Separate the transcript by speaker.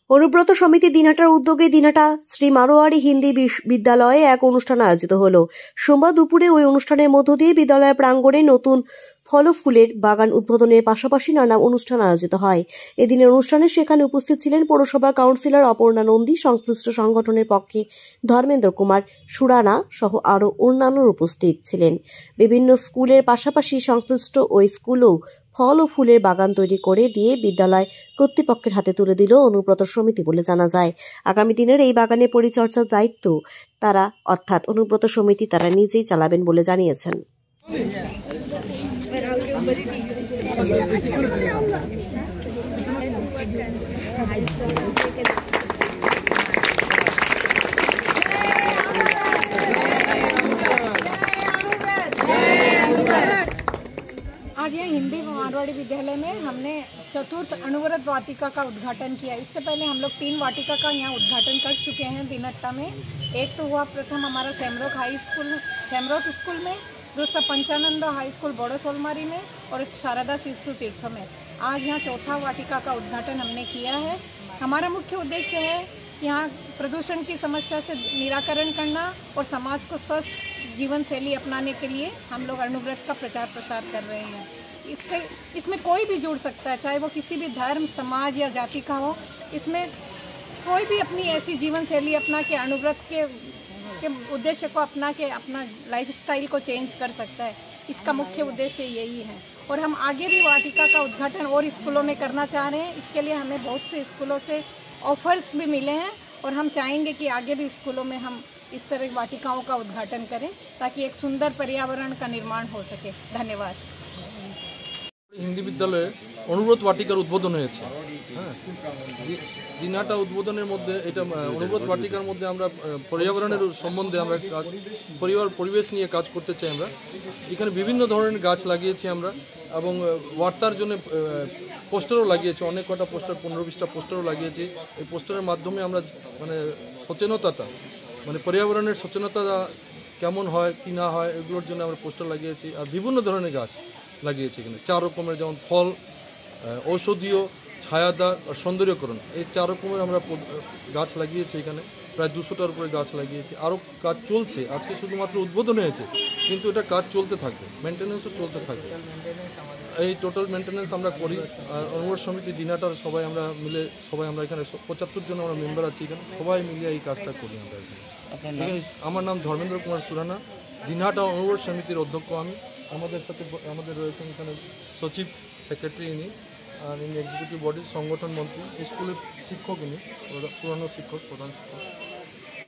Speaker 1: অনুব্রত সমিতি দিনহাটার উদ্যোগে দিনহাটা শ্রী মারোয়ারি হিন্দি বিদ্যালয়ে এক অনুষ্ঠান আয়োজিত হলো। সোমবার দুপুরে ওই অনুষ্ঠানের মধ্য দিয়ে বিদ্যালয়ের প্রাঙ্গণে নতুন ফল ফুলের বাগান উদ্বোধনের পাশাপাশি নানা অনুষ্ঠান আয়োজিত হয়। এদিনের অনুষ্ঠানে সেখানে উপস্থিত ছিলেন পৌরসভা কাউন্সিলর অপর্ণা নন্দী, সংশ্লিষ্ট সংগঠনের পক্ষে ধর্মেন্দ্র কুমার সুরানা সহ আরও অন্যান্যরা উপস্থিত ছিলেন। বিভিন্ন স্কুলের পাশাপাশি সংশ্লিষ্ট ওই স্কুলও ফল ও ফুলের বাগান তৈরি করে দিয়ে বিদ্যালয় কর্তৃপক্ষের হাতে তুলে দিল অনুব্রত সমিতি বলে জানা যায়। আগামী দিনের এই বাগানের পরিচর্যার দায়িত্ব তারা অর্থাৎ অনুব্রত সমিতি তারা নিজেই চালাবেন বলে জানিয়েছেন।
Speaker 2: आज यहाँ हिंदी मारवाड़ी विद्यालय में हमने चतुर्थ अणुव्रत वाटिका का उद्घाटन किया। इससे पहले हम लोग 3 वाटिका का यहाँ उद्घाटन कर चुके हैं दिनहट्टा में। एक तो हुआ प्रथम हमारा सेमरोक स्कूल में, दूसरा पंचानंद हाई स्कूल बड़ो सोलमारी में और एक शारदा शिशु तीर्थ में। आज यहाँ चौथा वाटिका का उद्घाटन हमने किया है। हमारा मुख्य उद्देश्य है यहाँ प्रदूषण की समस्या से निराकरण करना और समाज को स्वस्थ जीवन शैली अपनाने के लिए हम लोग अणुव्रत का प्रचार प्रसार कर रहे हैं। इसमें कोई भी जुड़ सकता है, चाहे वो किसी भी धर्म, समाज या जाति का हो। इसमें कोई भी अपनी ऐसी जीवन शैली अपना के अणुव्रत के उद्देश्य को अपना के अपना लाइफस्टाइल को चेंज कर सकता है। इसका मुख्य उद्देश्य यही है। और हम आगे भी वाटिका का उद्घाटन और स्कूलों में करना चाह रहे हैं। इसके लिए हमें बहुत से स्कूलों से ऑफर्स भी मिले हैं और हम चाहेंगे कि आगे भी स्कूलों में हम इस तरह वाटिकाओं का उद्घाटन करें ताकि एक सुंदर पर्यावरण का निर्माण हो सके। धन्यवाद।
Speaker 3: हिंदी विद्यालय অনুব্রত वाटिकार उद्बोधन হয়েছে। দিনহাটা উদ্বোধনের মধ্যে এটা অনুব্রত वाटिकार মধ্যে আমরা পর্যাবরণের সম্বন্ধে আমরা পরিবেশ নিয়ে কাজ করতে চাই। আমরা এখানে বিভিন্ন ধরনের গাছ লাগিয়েছি আমরা এবং বার্তার জন্য পোস্টারও লাগিয়েছি, অনেক কটা পোস্টার 15-20টা পোস্টারও লাগিয়েছি। এই পোস্টারের মাধ্যমে আমরা মানে সচেতনতা মানে পর্যাবরণের সচেতনতা কেমন হয় কি না হয় এগুলোর জন্য আমরা পোস্টার লাগিয়েছি। আর বিভিন্ন ধরনের গাছ লাগিয়েছি এখানে 4 রকমের, যেমন ফল, ঔষধীয়, ছায়াদার আর সৌন্দর্যকরণ, এই 4 রকমের আমরা গাছ লাগিয়েছি। এখানে প্রায় 200টার উপরে গাছ লাগিয়েছি। আরও কাজ চলছে, আজকে শুধুমাত্র উদ্বোধন হয়েছে কিন্তু এটা কাজ চলতে থাকবে, মেনটেন্যান্সও চলতে থাকবে। এই টোটাল মেনটেন্যান্স আমরা করি। আর অনুব্রত সমিতি দিনহাটার সবাই আমরা মিলে আমরা এখানে 75 জন আমরা মেম্বার আছি, এখানে সবাই মিলে এই কাজটা করি আমরা এখানে। আমার নাম ধর্মেন্দ্র কুমার সুরানা, দিনহাটা অনুব্রত সমিতির অধ্যক্ষ আমি। আমাদের সাথে আমাদের রয়েছেন এখানে সচিব, সেক্রেটারি ইনি, আর ইনি এক্সিকিউটিভ বডির সংগঠন মন্ত্রী, স্কুলের শিক্ষক ইনি, পুরানো শিক্ষক, প্রধান শিক্ষক।